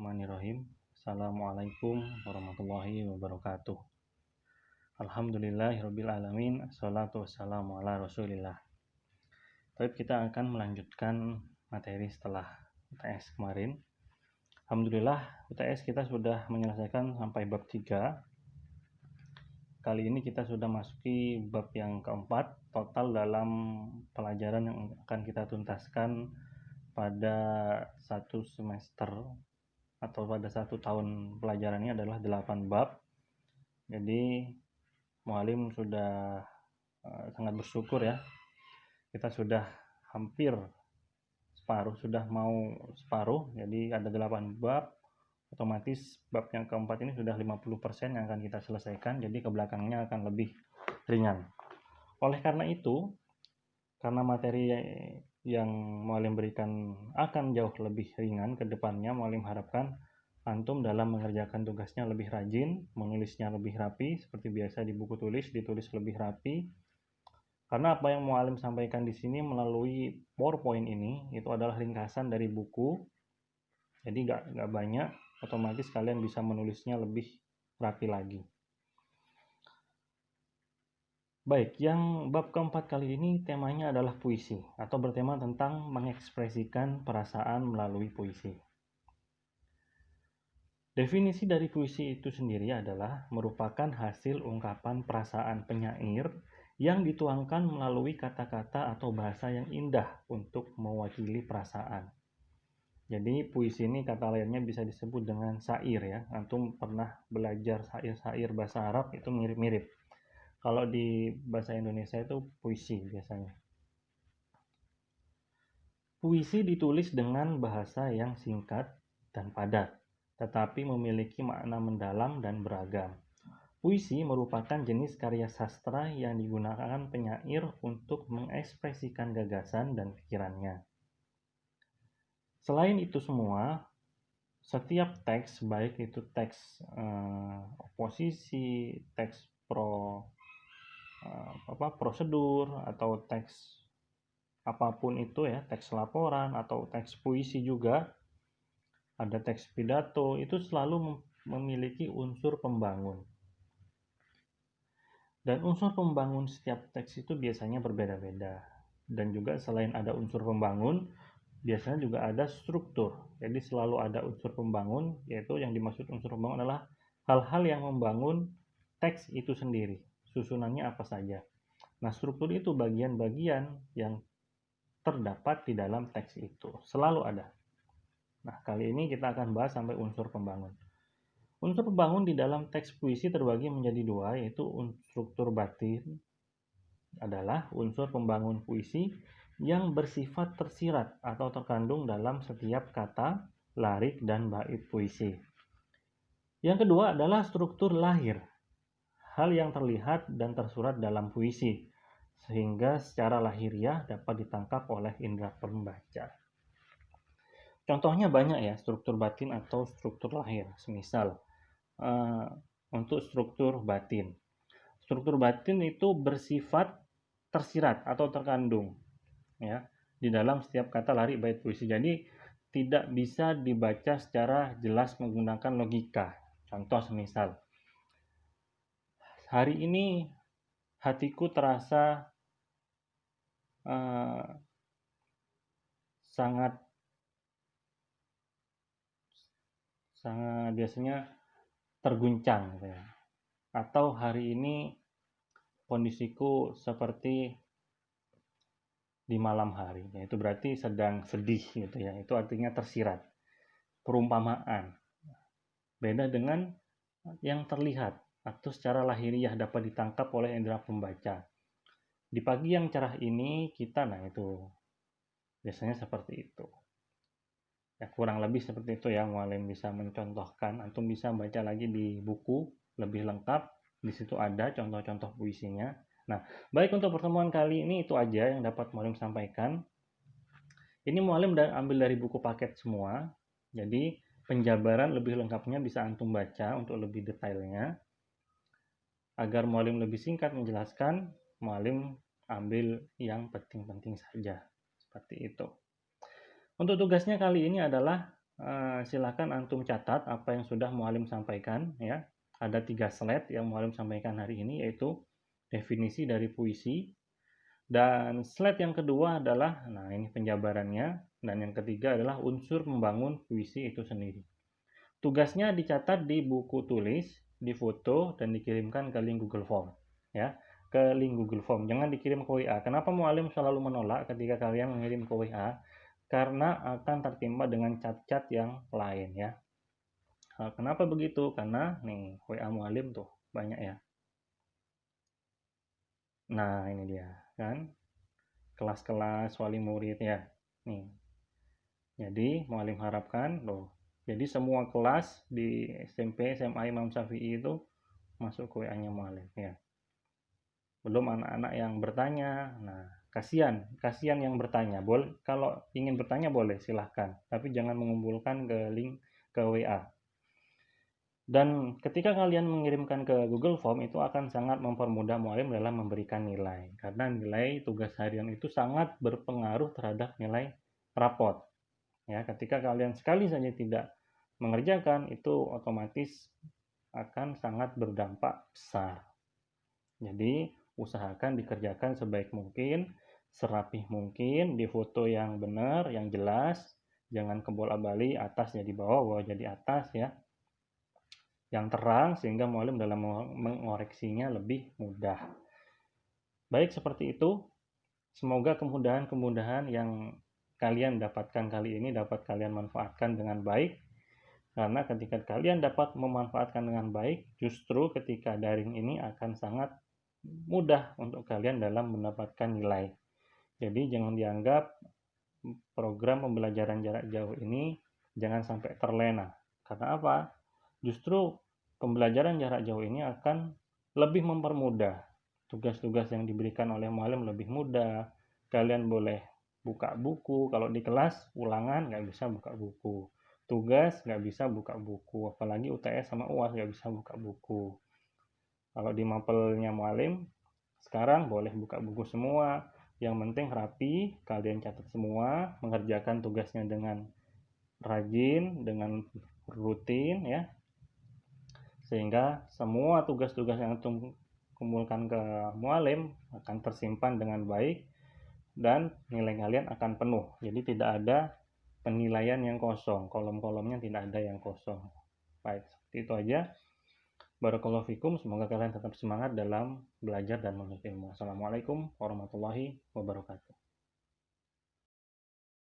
Bismillahirrahmanirrahim. Assalamualaikum warahmatullahi wabarakatuh. Alhamdulillahirabbil alamin. Assalatu wassalamu ala Rasulillah. Baik, kita akan melanjutkan materi setelah UTS kemarin. Alhamdulillah, UTS kita sudah menyelesaikan sampai bab 3. Kali ini kita sudah masuki bab yang keempat. Total dalam pelajaran yang akan kita tuntaskan pada satu semester atau pada 1 tahun pelajarannya adalah 8 bab. Jadi mualim sudah sangat bersyukur ya, kita sudah hampir separuh, sudah mau separuh. Jadi ada 8 bab, otomatis bab yang keempat ini sudah 50% yang akan kita selesaikan, jadi ke belakangnya akan lebih ringan. Oleh karena itu, karena materi yang mualim berikan akan jauh lebih ringan ke depannya, mualim harapkan antum dalam mengerjakan tugasnya lebih rajin, menulisnya lebih rapi, seperti biasa di buku tulis, ditulis lebih rapi. Karena apa yang mualim sampaikan di sini melalui PowerPoint ini, itu adalah ringkasan dari buku, jadi nggak banyak, otomatis kalian bisa menulisnya lebih rapi lagi. Baik, yang bab keempat kali ini temanya adalah puisi, atau bertema tentang mengekspresikan perasaan melalui puisi. Definisi dari puisi itu sendiri adalah merupakan hasil ungkapan perasaan penyair yang dituangkan melalui kata-kata atau bahasa yang indah untuk mewakili perasaan. Jadi puisi ini kata lainnya bisa disebut dengan syair ya. Antum pernah belajar syair-syair bahasa Arab, itu mirip-mirip. Kalau di bahasa Indonesia itu puisi biasanya. Puisi ditulis dengan bahasa yang singkat dan padat, tetapi memiliki makna mendalam dan beragam. Puisi merupakan jenis karya sastra yang digunakan penyair untuk mengekspresikan gagasan dan pikirannya. Selain itu semua, setiap teks, baik itu teks oposisi, teks prosedur, atau teks apapun itu ya, teks laporan atau teks puisi juga, ada teks pidato, itu selalu memiliki unsur pembangun. Dan unsur pembangun setiap teks itu biasanya berbeda-beda. Dan juga selain ada unsur pembangun, biasanya juga ada struktur. Jadi selalu ada unsur pembangun, yaitu yang dimaksud unsur pembangun adalah hal-hal yang membangun teks itu sendiri. Susunannya apa saja. Nah, struktur itu bagian-bagian yang terdapat di dalam teks itu. Selalu ada. Nah, kali ini kita akan bahas sampai unsur pembangun. Unsur pembangun di dalam teks puisi terbagi menjadi dua, yaitu struktur batin adalah unsur pembangun puisi yang bersifat tersirat atau terkandung dalam setiap kata, larik, dan bait puisi. Yang kedua adalah struktur lahir, hal yang terlihat dan tersurat dalam puisi, sehingga secara lahiriah dapat ditangkap oleh indera pembaca. Contohnya banyak ya, struktur batin atau struktur lahir. Semisal untuk struktur batin. Struktur batin itu bersifat tersirat atau terkandung ya di dalam setiap kata, larik, bait puisi. Jadi tidak bisa dibaca secara jelas menggunakan logika. Contoh semisal, hari ini hatiku terasa sangat biasanya terguncang gitu ya. Atau hari ini kondisiku seperti di malam hari. Itu berarti sedang sedih gitu ya. Itu artinya tersirat. Perumpamaan. Beda dengan yang terlihat atau secara lahiriah dapat ditangkap oleh indera pembaca. Di pagi yang cerah ini kita, nah itu biasanya seperti itu. Ya, kurang lebih seperti itu ya, mualim bisa mencontohkan. Antum bisa baca lagi di buku lebih lengkap, di situ ada contoh-contoh puisinya. Nah, baik, untuk pertemuan kali ini itu aja yang dapat mualim sampaikan. Ini mualim ambil dari buku paket semua, jadi penjabaran lebih lengkapnya bisa antum baca untuk lebih detailnya. Agar mualim lebih singkat menjelaskan, mualim ambil yang penting-penting saja, seperti itu. Untuk tugasnya kali ini adalah Silakan antum catat apa yang sudah muallim sampaikan ya. Ada 3 slide yang muallim sampaikan hari ini, yaitu definisi dari puisi, dan slide yang kedua adalah, nah ini penjabarannya, dan yang ketiga adalah unsur membangun puisi itu sendiri. Tugasnya dicatat di buku tulis, difoto, dan dikirimkan ke link Google Form ya, ke link Google Form. Jangan dikirim ke WA. Kenapa muallim selalu menolak ketika kalian mengirim ke WA? Karena akan tertimpa dengan cat-cat yang lain ya. Kenapa begitu? Karena nih WA muallim tuh banyak ya. Nah ini dia kan, kelas-kelas wali murid ya. Nih, jadi muallim harapkan loh. Jadi semua kelas di SMP, SMA Imam Syafi'i itu masuk ke WA-nya muallim ya. Belum anak-anak yang bertanya. Nah, kasihan yang bertanya. Boleh, kalau ingin bertanya boleh silahkan, tapi jangan mengumpulkan ke link ke WA. Dan ketika kalian mengirimkan ke Google Form, itu akan sangat mempermudah muallim dalam memberikan nilai. Karena nilai tugas harian itu sangat berpengaruh terhadap nilai rapot. Ya, ketika kalian sekali saja tidak mengerjakan, itu otomatis akan sangat berdampak besar. Jadi, usahakan dikerjakan sebaik mungkin, serapih mungkin, di foto yang benar, yang jelas, jangan kebolak-balik, atas jadi bawah, bawah jadi atas ya. Yang terang sehingga muallim dalam mengoreksinya lebih mudah. Baik, seperti itu. Semoga kemudahan-kemudahan yang kalian dapatkan kali ini dapat kalian manfaatkan dengan baik. Karena ketika kalian dapat memanfaatkan dengan baik, justru ketika daring ini akan sangat mudah untuk kalian dalam mendapatkan nilai. Jadi jangan dianggap program pembelajaran jarak jauh ini jangan sampai terlena. Karena apa? Justru pembelajaran jarak jauh ini akan lebih mempermudah. Tugas-tugas yang diberikan oleh muallim lebih mudah. Kalian boleh buka buku. Kalau di kelas ulangan nggak bisa buka buku. Tugas nggak bisa buka buku. Apalagi UTS sama UAS nggak bisa buka buku. Kalau di mapelnya muallim sekarang boleh buka buku semua. Yang penting rapi, kalian catat semua, mengerjakan tugasnya dengan rajin, dengan rutin ya. Sehingga semua tugas-tugas yang kumpulkan ke muallim akan tersimpan dengan baik dan nilai kalian akan penuh. Jadi tidak ada penilaian yang kosong, kolom-kolomnya tidak ada yang kosong. Baik, seperti itu aja. Barakallahu fikum, semoga kalian tetap semangat dalam belajar dan menuntut ilmu. Assalamualaikum warahmatullahi wabarakatuh.